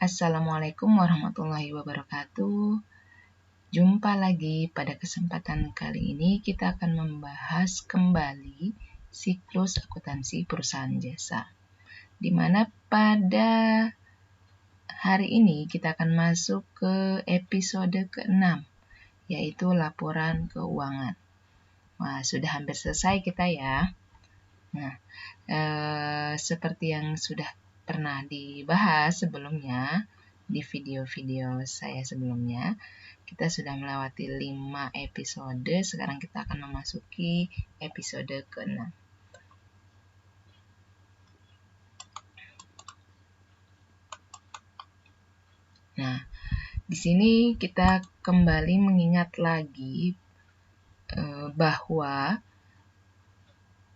Assalamualaikum warahmatullahi wabarakatuh. Jumpa lagi pada kesempatan kali ini kita akan membahas kembali siklus akuntansi perusahaan jasa. Di mana pada hari ini kita akan masuk ke episode ke-6, yaitu laporan keuangan. Wah, sudah hampir selesai kita ya. Nah, seperti yang sudah pernah dibahas sebelumnya, di video-video saya sebelumnya, kita sudah melewati 5 episode, sekarang kita akan memasuki episode ke-6. Nah, di sini kita kembali mengingat lagi bahwa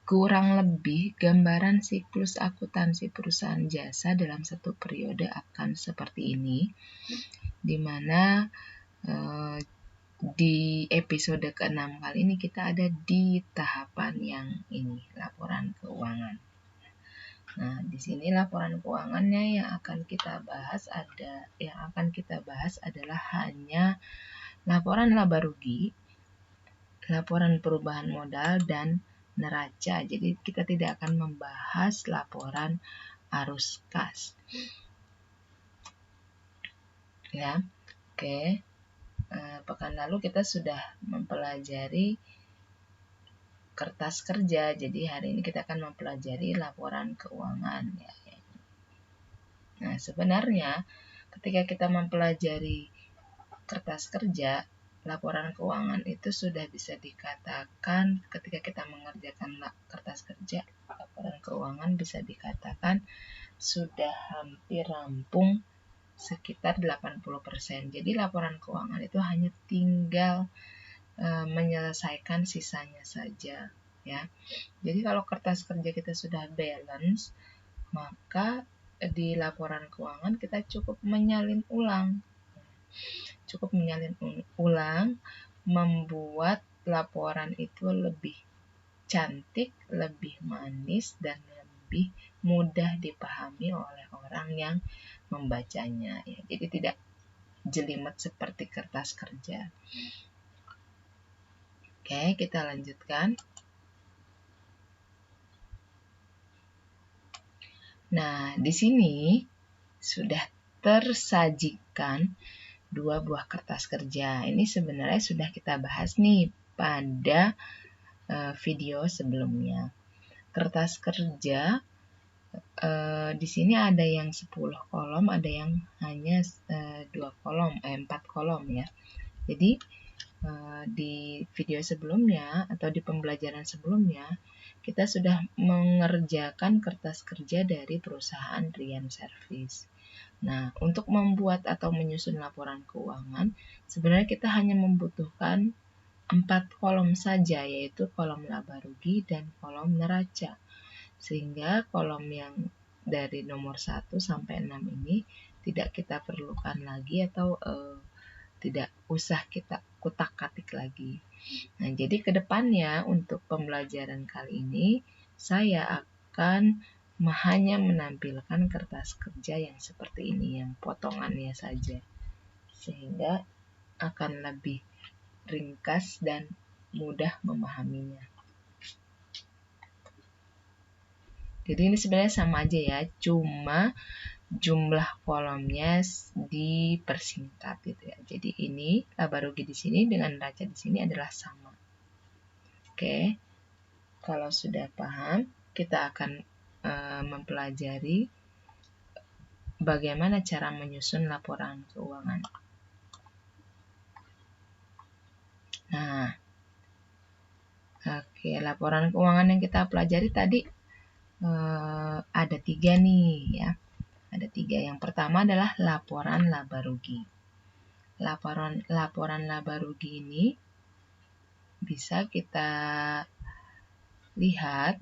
kurang lebih gambaran siklus akuntansi perusahaan jasa dalam satu periode akan seperti ini, di mana di episode ke-6 kali ini kita ada di tahapan yang ini, laporan keuangan. Nah, di sini laporan keuangannya yang akan kita bahas adalah hanya laporan laba rugi, laporan perubahan modal, dan neraca. Jadi kita tidak akan membahas laporan arus kas. Ya, oke. Pekan lalu kita sudah mempelajari kertas kerja, jadi hari ini kita akan mempelajari laporan keuangan. Ya. Nah, sebenarnya ketika kita mempelajari kertas kerja, laporan keuangan itu sudah bisa dikatakan ketika kita mengerjakan kertas kerja, laporan keuangan bisa dikatakan sudah hampir rampung sekitar 80%. Jadi laporan keuangan itu hanya tinggal menyelesaikan sisanya saja, ya. Jadi kalau kertas kerja kita sudah balance, maka di laporan keuangan kita cukup menyalin ulang, membuat laporan itu lebih cantik, lebih manis, dan lebih mudah dipahami oleh orang yang membacanya, ya. Jadi tidak jelimet seperti kertas kerja. Oke, kita lanjutkan. Nah, di sini sudah tersajikan 2 buah kertas kerja. Ini sebenarnya sudah kita bahas nih pada video sebelumnya. Kertas kerja di sini ada yang 10 kolom, ada yang hanya 4 kolom ya. Jadi di video sebelumnya atau di pembelajaran sebelumnya kita sudah mengerjakan kertas kerja dari perusahaan Rian Service. Nah, untuk membuat atau menyusun laporan keuangan, sebenarnya kita hanya membutuhkan 4 kolom saja, yaitu kolom laba rugi dan kolom neraca. Sehingga kolom yang dari nomor 1 sampai 6 ini tidak kita perlukan lagi atau tidak usah kita kutak-katik lagi. Nah, jadi ke depannya untuk pembelajaran kali ini saya akan hanya menampilkan kertas kerja yang seperti ini, yang potongannya saja, sehingga akan lebih ringkas dan mudah memahaminya. Jadi ini sebenarnya sama aja ya, cuma jumlah kolomnya dipersingkat gitu ya. Jadi ini laba rugi di sini dengan neraca di sini adalah sama. Oke. Kalau sudah paham, kita akan mempelajari bagaimana cara menyusun laporan keuangan. Nah, oke, laporan keuangan yang kita pelajari tadi ada 3 nih ya. Ada 3. Yang pertama adalah laporan laba rugi. Laporan laba rugi ini bisa kita lihat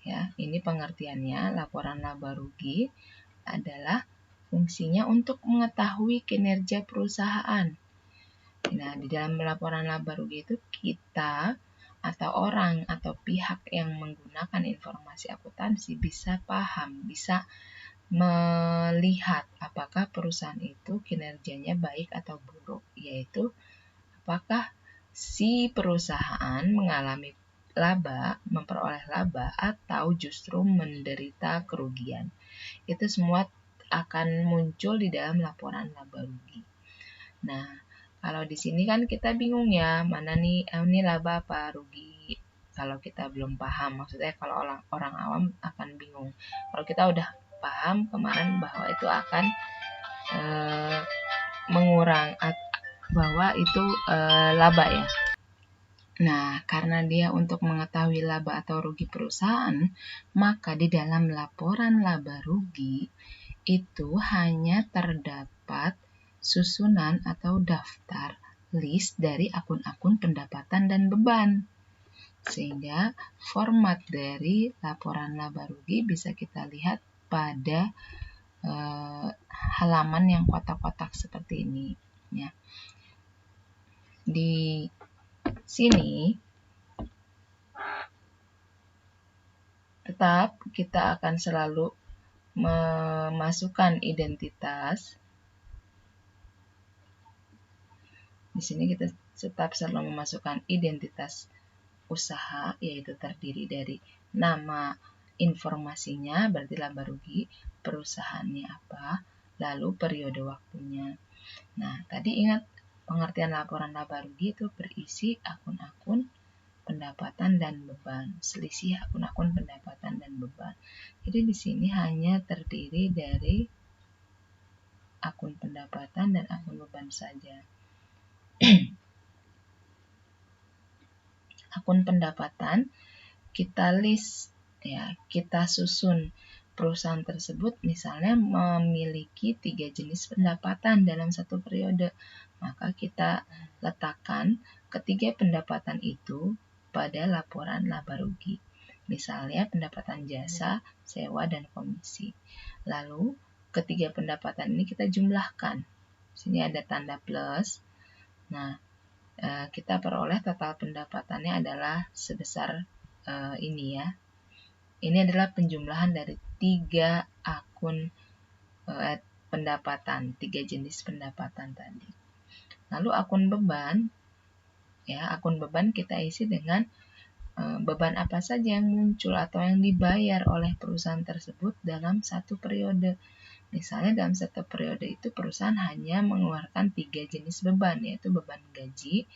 ya, ini pengertiannya. Laporan laba rugi adalah fungsinya untuk mengetahui kinerja perusahaan. Nah, di dalam laporan laba rugi itu kita atau orang atau pihak yang menggunakan informasi akuntansi bisa paham, bisa melihat apakah perusahaan itu kinerjanya baik atau buruk, yaitu apakah si perusahaan mengalami laba, memperoleh laba, atau justru menderita kerugian. Itu semua akan muncul di dalam laporan laba rugi. Nah, kalau di sini kan kita bingung ya, mana nih ini laba apa rugi. Kalau kita belum paham, maksudnya kalau orang awam akan bingung. Kalau kita udah paham kemarin bahwa itu akan bahwa itu laba ya. Nah, karena dia untuk mengetahui laba atau rugi perusahaan, maka di dalam laporan laba rugi itu hanya terdapat susunan atau daftar list dari akun-akun pendapatan dan beban. Sehingga format dari laporan laba rugi bisa kita lihat pada halaman yang kotak-kotak seperti ini ya. Di sini tetap kita akan selalu memasukkan identitas. Di sini kita tetap selalu memasukkan identitas usaha, yaitu terdiri dari nama informasinya, berarti laba rugi, perusahaannya apa, lalu periode waktunya. Nah, tadi ingat pengertian laporan laba rugi itu berisi akun-akun pendapatan dan beban, selisih akun-akun pendapatan dan beban. Jadi di sini hanya terdiri dari akun pendapatan dan akun beban saja. Akun pendapatan kita list ya, kita susun perusahaan tersebut misalnya memiliki 3 jenis pendapatan dalam satu periode, maka kita letakkan ketiga pendapatan itu pada laporan laba rugi. Misalnya pendapatan jasa, sewa, dan komisi. Lalu ketiga pendapatan ini kita jumlahkan. Sini ada tanda plus. Nah, kita peroleh total pendapatannya adalah sebesar ini ya. Ini adalah penjumlahan dari 3 akun pendapatan, 3 jenis pendapatan tadi. Lalu akun beban, ya akun beban kita isi dengan beban apa saja yang muncul atau yang dibayar oleh perusahaan tersebut dalam satu periode. Misalnya dalam satu periode itu perusahaan hanya mengeluarkan 3 jenis beban, yaitu beban gaji.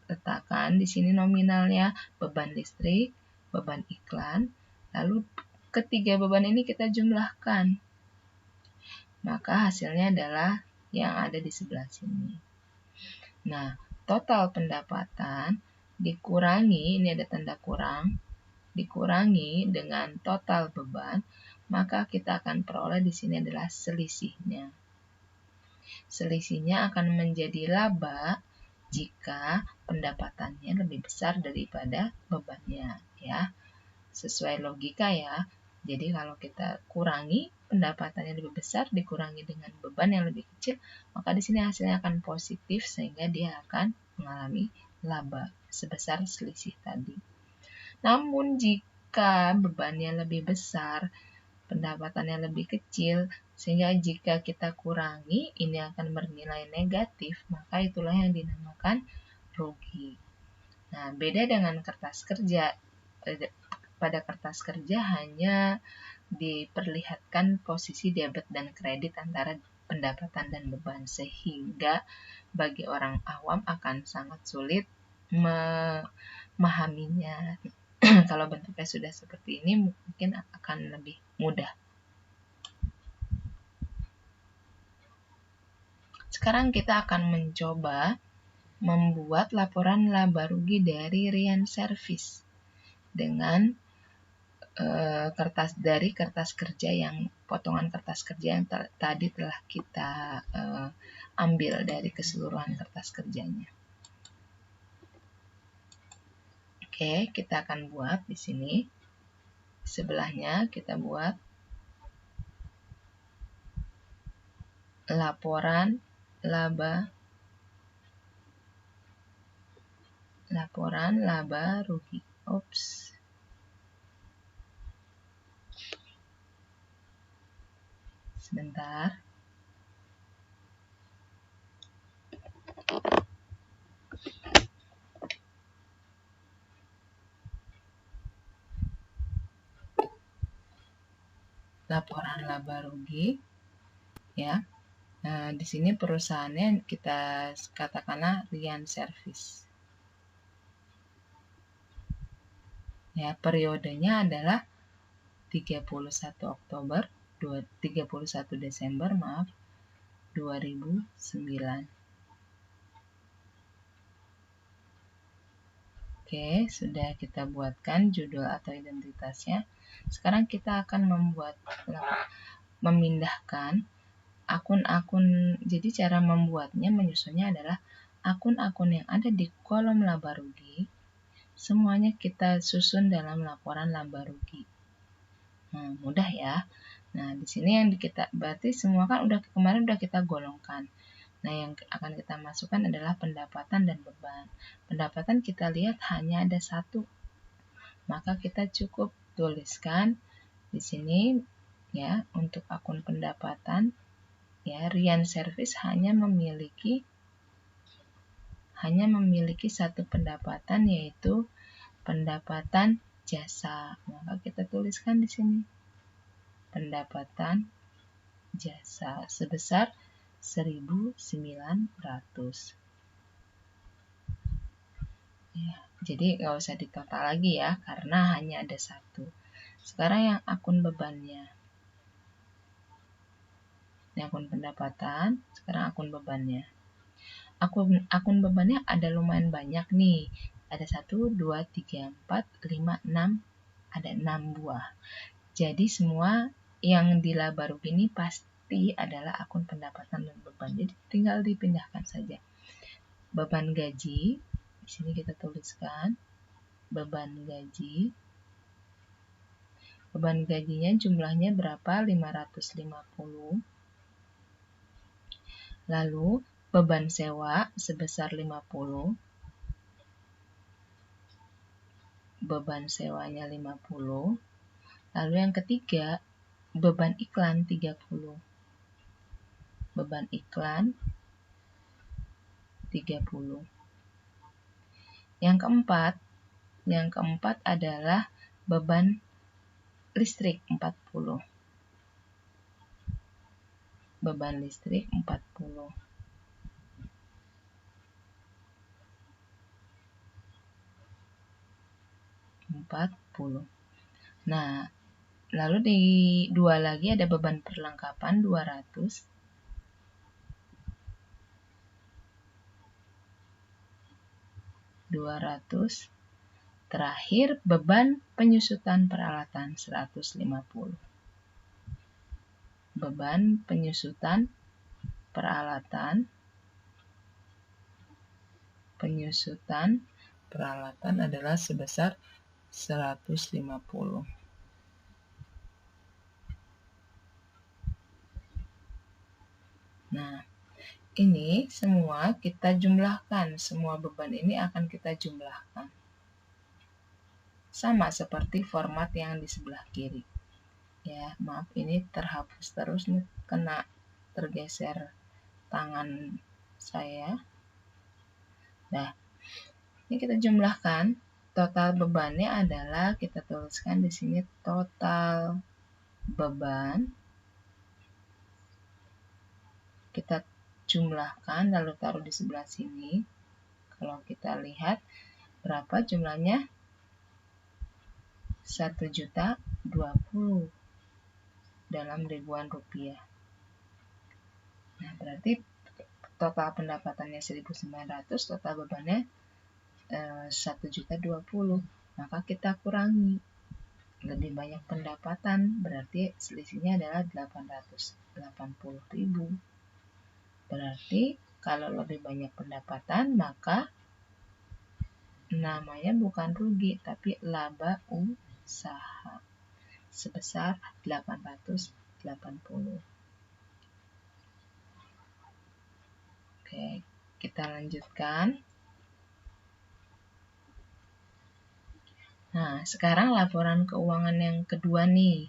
Letakkan di sini nominalnya beban listrik, beban iklan, lalu ketiga beban ini kita jumlahkan. Maka hasilnya adalah yang ada di sebelah sini. Nah, total pendapatan dikurangi, ini ada tanda kurang, dikurangi dengan total beban, maka kita akan peroleh di sini adalah selisihnya. Selisihnya akan menjadi laba jika pendapatannya lebih besar daripada bebannya ya. Sesuai logika ya. Jadi kalau kita kurangi pendapatannya lebih besar dikurangi dengan beban yang lebih kecil, maka di sini hasilnya akan positif sehingga dia akan mengalami laba sebesar selisih tadi. Namun jika bebannya lebih besar, pendapatannya lebih kecil, sehingga jika kita kurangi ini akan bernilai negatif, maka itulah yang dinamakan rugi. Nah, beda dengan kertas kerja. Pada kertas kerja hanya diperlihatkan posisi debit dan kredit antara pendapatan dan beban, sehingga bagi orang awam akan sangat sulit memahaminya. Kalau bentuknya sudah seperti ini mungkin akan lebih mudah. Sekarang kita akan mencoba membuat laporan laba rugi dari Rian Service dengan kertas kerja yang potongan kertas kerja yang tadi telah kita ambil dari keseluruhan kertas kerjanya. Oke, kita akan buat di sini. Sebelahnya kita buat laporan laba rugi. Oops. Sebentar. Laporan laba rugi, ya. Nah, di sini perusahaannya kita katakanlah Rian Service. Ya, periodenya adalah 31 Desember 2009. Oke, sudah kita buatkan judul atau identitasnya. Sekarang kita akan memindahkan akun-akun. Jadi cara membuatnya, menyusunnya adalah akun-akun yang ada di kolom laba rugi, semuanya kita susun dalam laporan laba rugi. Nah, mudah ya. Nah, di sini yang kita berarti semua kan kemarin udah kita golongkan. Nah, yang akan kita masukkan adalah pendapatan dan beban. Pendapatan kita lihat hanya ada satu. Maka kita cukup tuliskan di sini ya, untuk akun pendapatan ya, Rian Service hanya memiliki satu pendapatan, yaitu pendapatan jasa. Maka kita tuliskan di sini pendapatan jasa sebesar 1.900. Ya, jadi nggak usah ditotal lagi ya, karena hanya ada satu. Sekarang yang akun bebannya. Ini akun pendapatan, sekarang akun bebannya. Akun bebannya ada lumayan banyak nih. Ada 1, 2, 3, 4, 5, 6. Ada 6 buah. Jadi semua yang di laba rugi ini pasti adalah akun pendapatan dan beban. Jadi tinggal dipindahkan saja. Beban gaji, di sini kita tuliskan beban gaji. Beban gajinya jumlahnya berapa? 550. Lalu beban sewa sebesar 50. Beban sewanya 50. Lalu yang ketiga, beban iklan 30. Beban iklan 30. Yang keempat adalah beban listrik 40. Beban listrik 40. Nah, lalu di dua lagi ada beban perlengkapan 200. Terakhir beban penyusutan peralatan 150. Beban penyusutan peralatan adalah sebesar 150. Nah, ini semua kita jumlahkan. Semua beban ini akan kita jumlahkan. Sama seperti format yang di sebelah kiri. Ya, maaf ini terhapus terus nih, kena tergeser tangan saya. Nah, ini kita jumlahkan. Total bebannya adalah kita tuliskan di sini total beban. Kita jumlahkan lalu taruh di sebelah sini. Kalau kita lihat berapa jumlahnya? 1.020.000 dalam ribuan rupiah. Nah, berarti total pendapatannya 1.900, total bebannya 1.020.000. Maka kita kurangi. Lebih banyak pendapatan, berarti selisihnya adalah 880.000. Berarti kalau lebih banyak pendapatan, maka namanya bukan rugi, tapi laba usaha sebesar 880. Oke, kita lanjutkan. Nah, sekarang laporan keuangan yang kedua nih.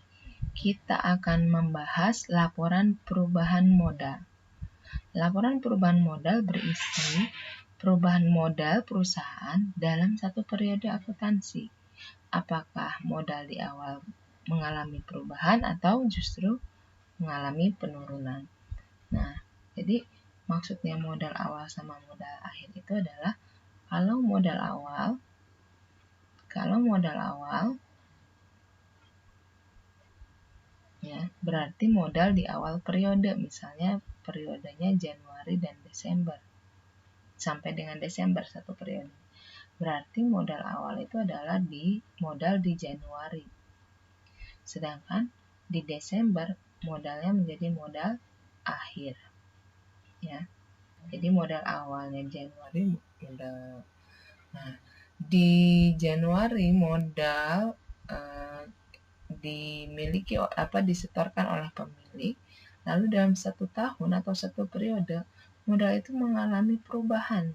kita akan membahas laporan perubahan modal. Laporan perubahan modal berisi perubahan modal perusahaan dalam satu periode akuntansi. Apakah modal di awal mengalami perubahan atau justru mengalami penurunan. Nah, jadi maksudnya modal awal sama modal akhir itu adalah kalau modal awal ya, berarti modal di awal periode, misalnya periodenya Januari dan Desember sampai dengan Desember satu periode. Berarti modal awal itu adalah modal di Januari. Sedangkan di Desember modalnya menjadi modal akhir. Ya. Jadi modal awalnya Januari modal. Nah, di Januari modal dimiliki disetorkan oleh pemilik, lalu dalam 1 tahun atau 1 periode modal itu mengalami perubahan,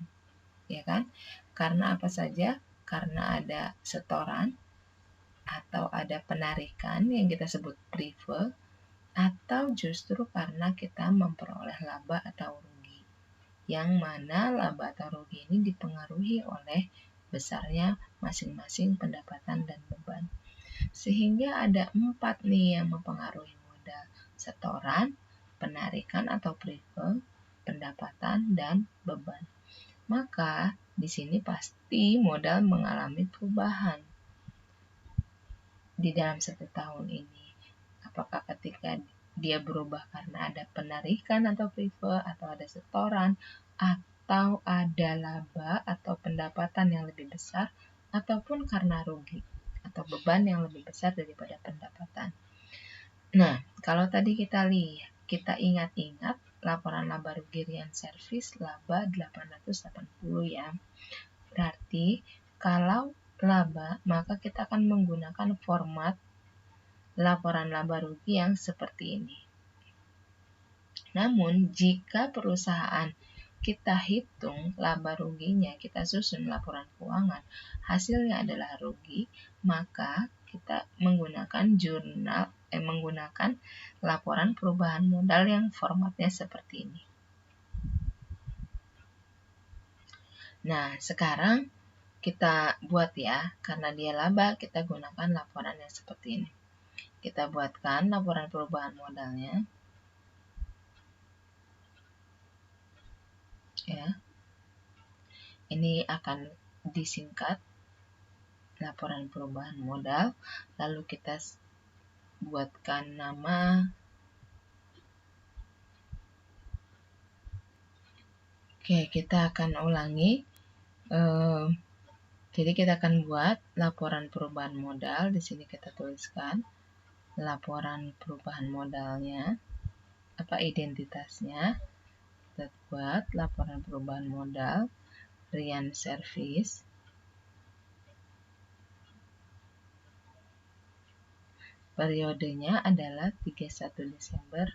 ya kan? Karena apa saja? Karena ada setoran atau ada penarikan yang kita sebut prive, atau justru karena kita memperoleh laba atau rugi, yang mana laba atau rugi ini dipengaruhi oleh besarnya masing-masing pendapatan dan beban. Sehingga ada 4 nih yang mempengaruhi modal: setoran, penarikan atau prive, pendapatan, dan beban. Maka di sini pasti modal mengalami perubahan di dalam 1 tahun ini. Apakah ketika dia berubah karena ada penarikan atau prive, atau ada setoran, atau ada laba atau pendapatan yang lebih besar, ataupun karena rugi atau beban yang lebih besar daripada pendapatan. Nah, kalau tadi kita ingat-ingat laporan laba rugi Rian Service laba 880 ya. Berarti kalau laba, maka kita akan menggunakan format laporan laba rugi yang seperti ini. Namun, jika perusahaan kita hitung laba ruginya, kita susun laporan keuangan, hasilnya adalah rugi, maka kita menggunakan menggunakan laporan perubahan modal yang formatnya seperti ini. Nah, sekarang kita buat ya, karena dia laba, kita gunakan laporan yang seperti ini. Kita buatkan laporan perubahan modalnya. Ya. Ini akan disingkat laporan perubahan modal, lalu kita buatkan nama. Oke, kita akan ulangi. Jadi kita akan buat laporan perubahan modal. Di sini kita tuliskan laporan perubahan modalnya, identitasnya. Kita buat laporan perubahan modal Rian Service. Periodenya adalah 31 Desember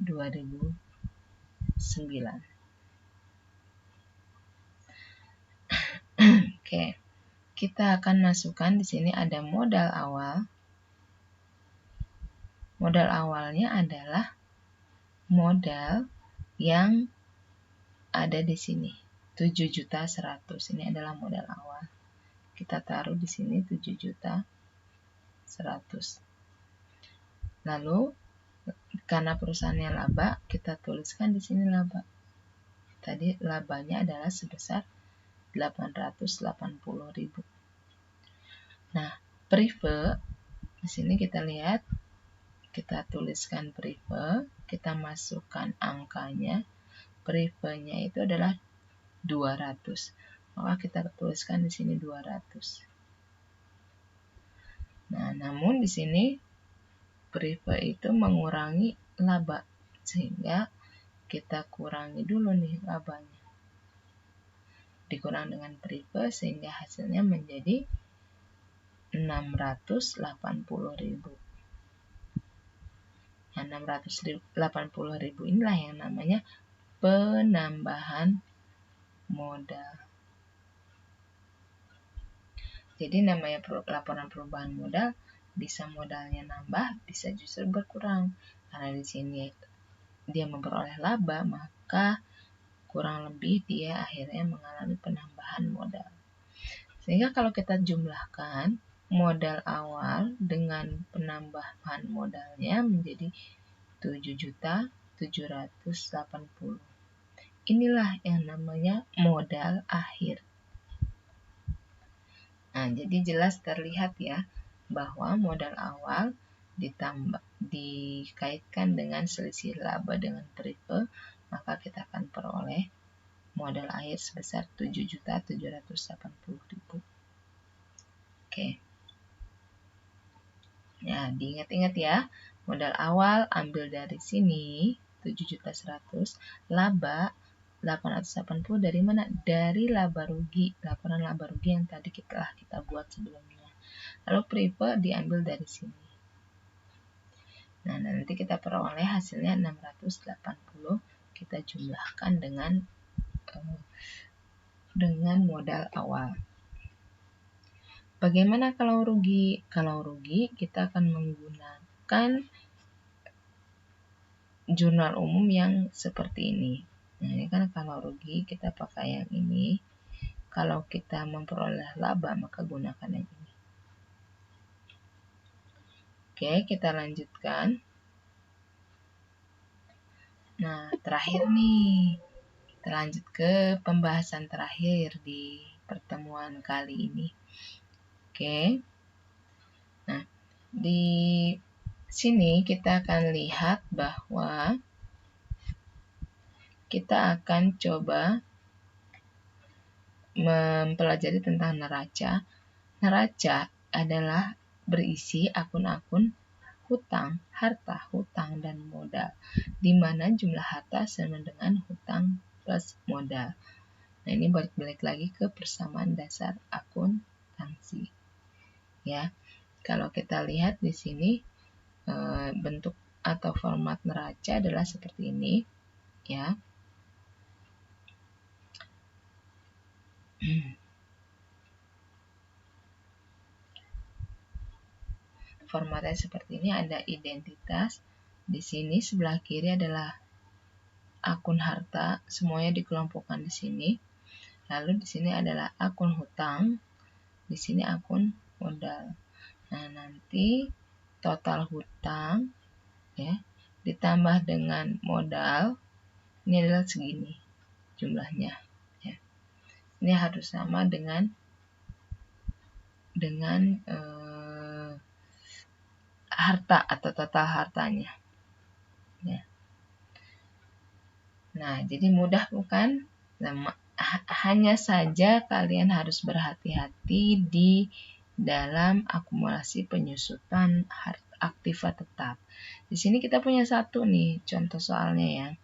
2009. Oke, kita akan masukkan di sini ada modal awal. Modal awalnya adalah modal yang ada di sini, 7.100.000. Ini adalah modal awal. Kita taruh di sini 7.100.000. Lalu karena perusahaannya laba, kita tuliskan di sini laba. Tadi labanya adalah sebesar 880.000. Nah, prive di sini kita lihat, kita tuliskan prive, kita masukkan angkanya. Prive-nya itu adalah 200. Maka kita tuliskan di sini 200. Nah, namun di sini prive itu mengurangi laba, sehingga kita kurangi dulu nih labanya. Dikurang dengan prive sehingga hasilnya menjadi 680.000. Nah, 680.000 inilah yang namanya penambahan modal. Jadi namanya laporan perubahan modal bisa modalnya nambah, bisa justru berkurang. Karena di sini dia memperoleh laba, maka kurang lebih dia akhirnya mengalami penambahan modal. Sehingga kalau kita jumlahkan modal awal dengan penambahan modalnya menjadi 7.780.000. Inilah yang namanya modal akhir. Nah, jadi jelas terlihat ya bahwa modal awal dikaitkan dengan selisih laba dengan periode, maka kita akan peroleh modal akhir sebesar 7.780.000. Oke. Ya, diingat-ingat ya, modal awal ambil dari sini 7.100.000, laba 880 dari mana? Dari laba rugi, laporan laba rugi yang tadi kita buat sebelumnya. Lalu periode diambil dari sini. Nah, nanti kita peroleh hasilnya 680, kita jumlahkan dengan modal awal. Bagaimana kalau rugi? Kalau rugi, kita akan menggunakan jurnal umum yang seperti ini. Nah, ini kan kalau rugi kita pakai yang ini. Kalau kita memperoleh laba, maka gunakan yang ini. Oke, kita lanjutkan. Nah, terakhir nih. Kita lanjut ke pembahasan terakhir di pertemuan kali ini. Oke. Nah, di sini kita akan lihat bahwa kita akan coba mempelajari tentang neraca. Neraca adalah berisi akun-akun hutang, harta, hutang, dan modal, di mana jumlah harta sama dengan hutang plus modal. Nah, ini balik lagi ke persamaan dasar akuntansi. Ya, kalau kita lihat di sini bentuk atau format neraca adalah seperti ini, ya. Formatnya seperti ini, ada identitas. Di sini sebelah kiri adalah akun harta, semuanya dikelompokkan di sini. Lalu di sini adalah akun hutang, di sini akun modal. Nah, nanti total hutang ya ditambah dengan modal, ini adalah segini jumlahnya. Ya. Ini harus sama dengan harta atau total hartanya. Ya. Nah, jadi mudah bukan? Hanya saja kalian harus berhati-hati di dalam akumulasi penyusutan aktiva tetap. Di sini kita punya satu nih contoh soalnya ya.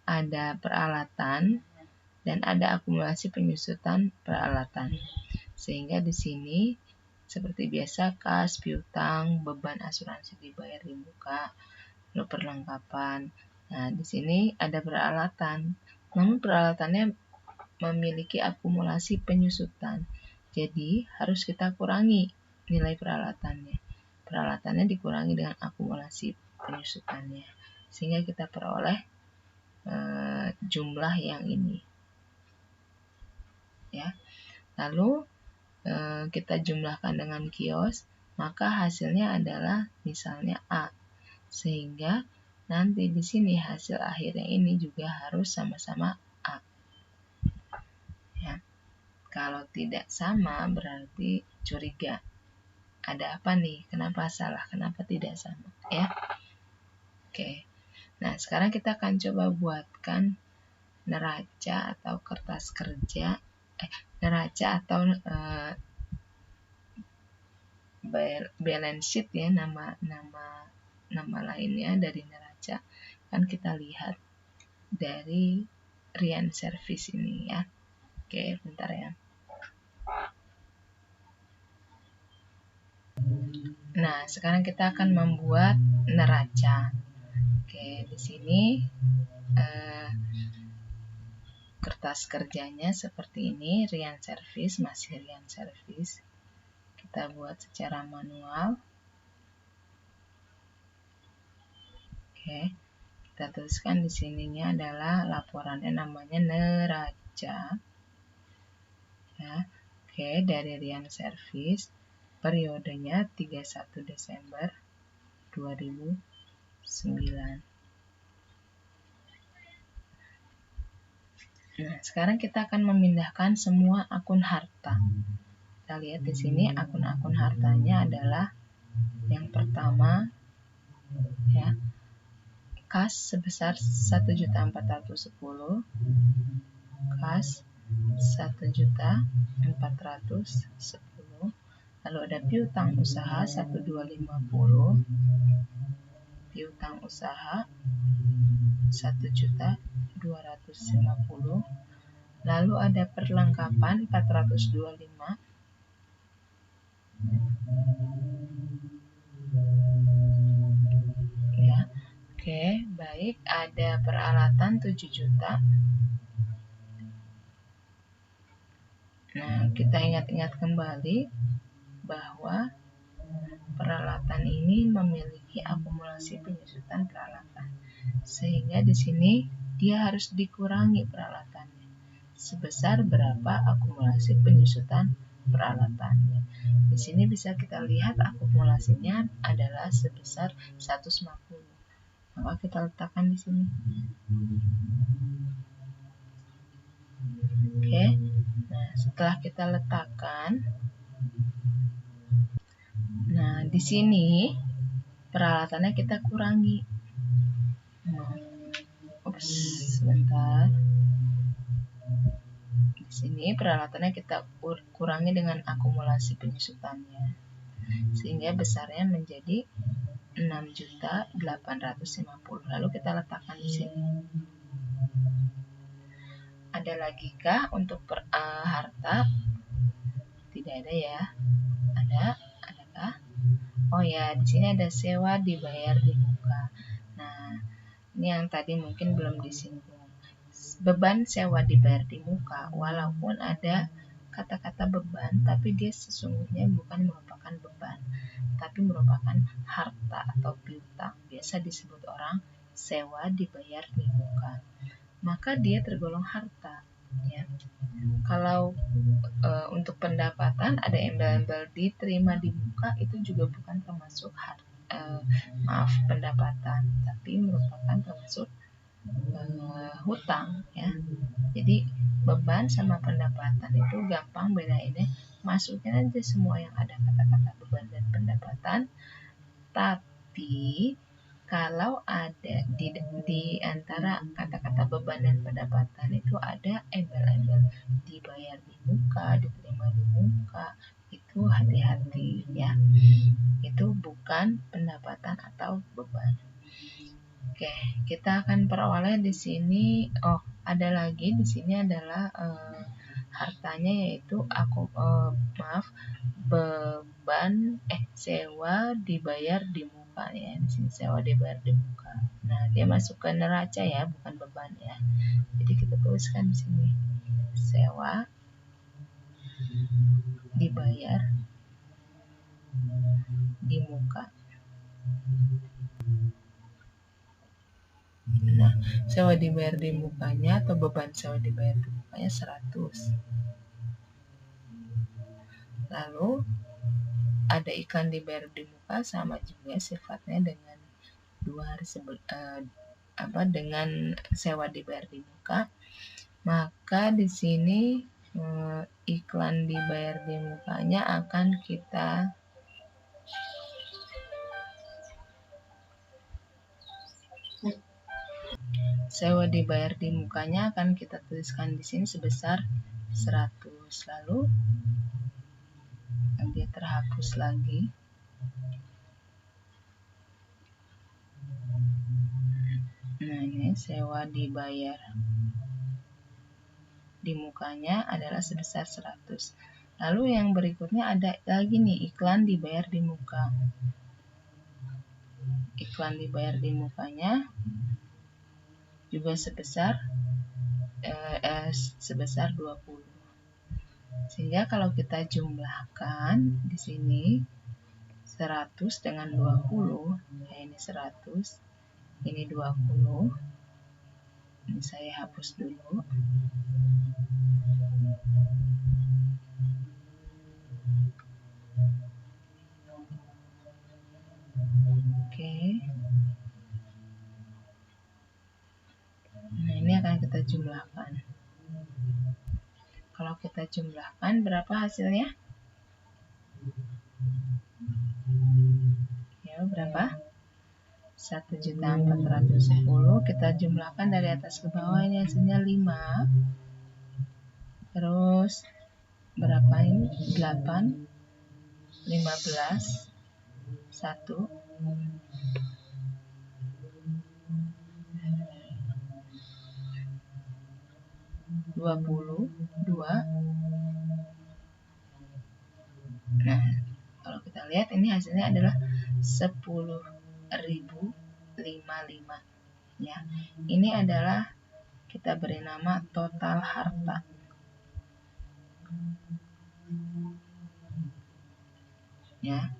Ada peralatan dan ada akumulasi penyusutan peralatan. Sehingga di sini seperti biasa kas, piutang, beban asuransi dibayar di muka, lalu perlengkapan. Nah, di sini ada peralatan. Namun peralatannya memiliki akumulasi penyusutan. Jadi, harus kita kurangi nilai peralatannya. Peralatannya dikurangi dengan akumulasi penyusutannya. Sehingga kita peroleh jumlah yang ini. Ya. Lalu kita jumlahkan dengan kios, maka hasilnya adalah misalnya A. Sehingga nanti di sini hasil akhirnya ini juga harus sama-sama A. Ya. Kalau tidak sama berarti curiga. Ada apa nih? Kenapa salah? Kenapa tidak sama? Ya. Oke. Nah, sekarang kita akan coba buatkan neraca atau kertas kerja. Neraca atau balance sheet ya, nama lainnya dari neraca. Kan kita lihat dari Rian Service ini ya. Oke, bentar ya. Nah, sekarang kita akan membuat neraca. Oke, di sini kertas kerjanya seperti ini, Rian Service, masih Rian Service. Kita buat secara manual. Oke, kita tuliskan di sininya adalah laporannya namanya neraca. Ya. Oke, dari Rian Service, periodenya 31 Desember 2009. Nah, sekarang kita akan memindahkan semua akun harta. Kita lihat di sini akun-akun hartanya adalah yang pertama ya, kas sebesar 1.410, kas 1.410, lalu ada piutang usaha 1.250, piutang usaha 1.250, lalu ada perlengkapan 425, ya. Oke, baik, ada peralatan 7 juta. Nah, kita ingat-ingat kembali bahwa peralatan ini memiliki akumulasi penyusutan peralatan. Sehingga di sini dia harus dikurangi peralatannya. Sebesar berapa akumulasi penyusutan peralatannya. Di sini bisa kita lihat akumulasinya adalah sebesar 150. Maka kita letakkan di sini. Oke. Nah, setelah kita letakkan, nah di sini peralatannya kita kurangi. Sebentar. Di sini peralatannya kita kurangi dengan akumulasi penyusutannya, sehingga besarnya menjadi 6.850. Lalu kita letakkan di sini. Ada lagi kah untuk harta? Tidak ada ya. Adakah? Oh ya, di sini ada sewa dibayar di muka. Nah, ini yang tadi mungkin belum disinggung. Beban sewa dibayar di muka, walaupun ada kata-kata beban, tapi dia sesungguhnya bukan merupakan beban, tapi merupakan harta atau piutang. Biasa disebut orang sewa dibayar di muka. Maka dia tergolong harta. Ya. Kalau untuk pendapatan ada embel-embel diterima di muka, itu juga bukan termasuk pendapatan, tapi merupakan termasuk hutang ya. Jadi beban sama pendapatan itu gampang bedainnya, masukin aja semua yang ada kata-kata beban dan pendapatan. Tapi kalau ada di antara kata-kata beban dan pendapatan itu ada embel-embel dibayar di muka, diterima di muka, itu hati-hati ya. Itu bukan pendapatan atau beban. Oke, kita akan peroleh di sini. Oh, ada lagi di sini adalah hartanya, yaitu beban sewa dibayar di muka ya. Di sini sewa dibayar di muka. Nah, dia masuk ke neraca ya, bukan beban ya. Jadi kita tuliskan di sini sewa dibayar di muka. Nah, sewa dibayar di mukanya atau beban sewa dibayar di mukanya 100. Lalu ada iklan dibayar di muka, sama juga sifatnya dengan dengan sewa dibayar di muka. Maka di sini iklan dibayar di mukanya akan kita sewa dibayar di mukanya akan kita tuliskan di sini sebesar 100. Lalu dia terhapus lagi. Nah, ini sewa dibayar di mukanya adalah sebesar 100. Lalu yang berikutnya ada lagi nih, iklan dibayar di muka. Iklan dibayar di mukanya juga sebesar 20. Sehingga kalau kita jumlahkan di sini 100 dengan 20, ya ini 100, ini 20. Ini saya hapus dulu. Oke. Nah, ini akan kita jumlahkan. Kalau kita jumlahkan, berapa hasilnya? Ya, berapa? 1.410. Kita jumlahkan dari atas ke bawah, ini hasilnya 5. Terus berapa ini? 8, 15, 1, 22. Nah, kalau kita lihat ini hasilnya adalah 10.055 ya. Ini adalah kita beri nama total harta. Ya.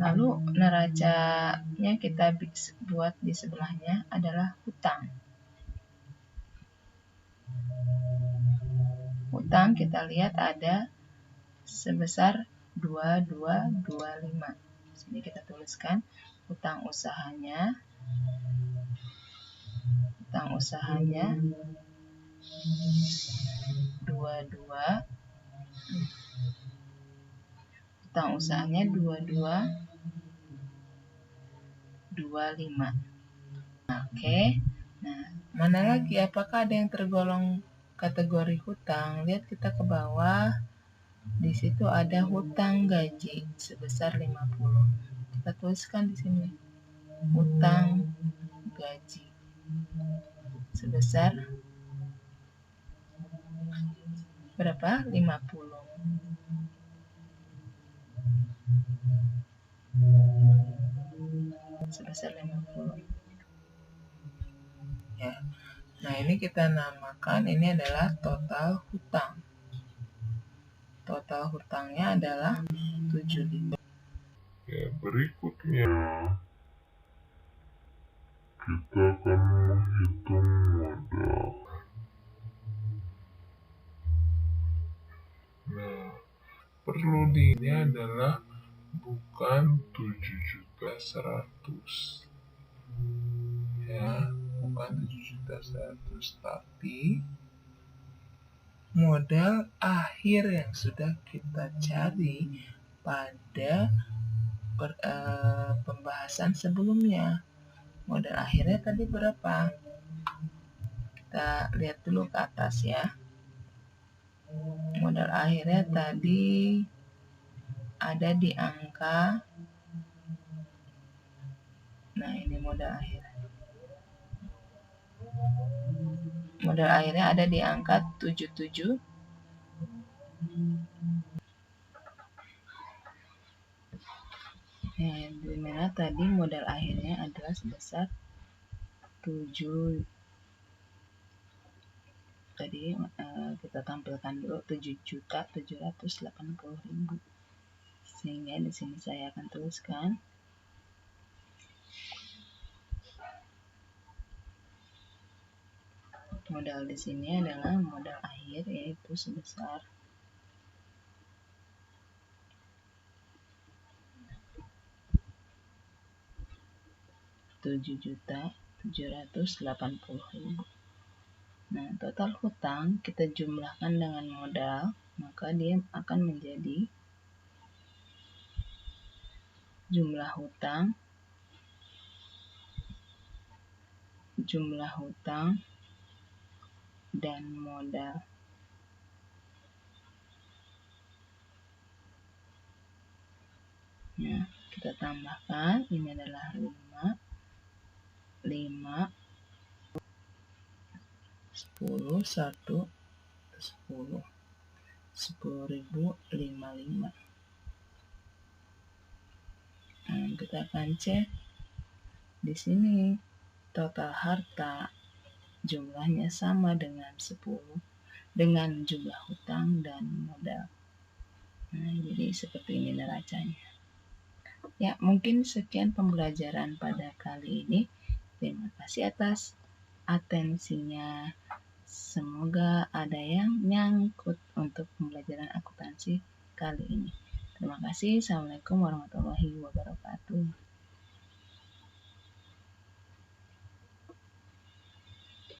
Lalu neracanya kita buat di sebelahnya adalah hutang. Hutang kita lihat ada sebesar 2225. Sini kita tuliskan hutang usahanya 22, hutang usahanya 2225. Oke. Nah, mana lagi? Apakah ada yang tergolong kategori hutang? Lihat kita ke bawah. Di situ ada hutang gaji sebesar 50. Kita tuliskan di sini. Hutang gaji sebesar berapa? 50. Sebesar 50. Ya. Nah, ini kita namakan, ini adalah total hutang. Total hutangnya adalah 7.000. Ya, berikutnya kita akan menghitung modal. Nah, perlu ini adalah bukan 7.100.000 ya, bukan 7.100.000, tapi modal akhir yang sudah kita cari pada pembahasan sebelumnya. Modal akhirnya tadi berapa? Kita lihat dulu ke atas ya. Modal akhirnya tadi ada di angka, nah ini modal akhir. Modal akhirnya ada di angka 77. Dimana tadi modal akhirnya adalah sebesar 7. Tadi kita tampilkan dulu 7.780.000. Sehingga di sini saya akan tuliskan modal di sini adalah modal akhir, yaitu sebesar 7.780.000. Nah, total hutang kita jumlahkan dengan modal, maka dia akan menjadi jumlah hutang dan modal. Nah, kita tambahkan, ini adalah 5, 10, 1, 10, 10.055. Nah, kita akan cek di sini total harta jumlahnya sama dengan 10 dengan jumlah hutang dan modal. Nah, jadi seperti ini neracanya. Ya, mungkin sekian pembelajaran pada kali ini. Terima kasih atas atensinya. Semoga ada yang nyangkut untuk pembelajaran akuntansi kali ini. Terima kasih. Assalamualaikum warahmatullahi wabarakatuh.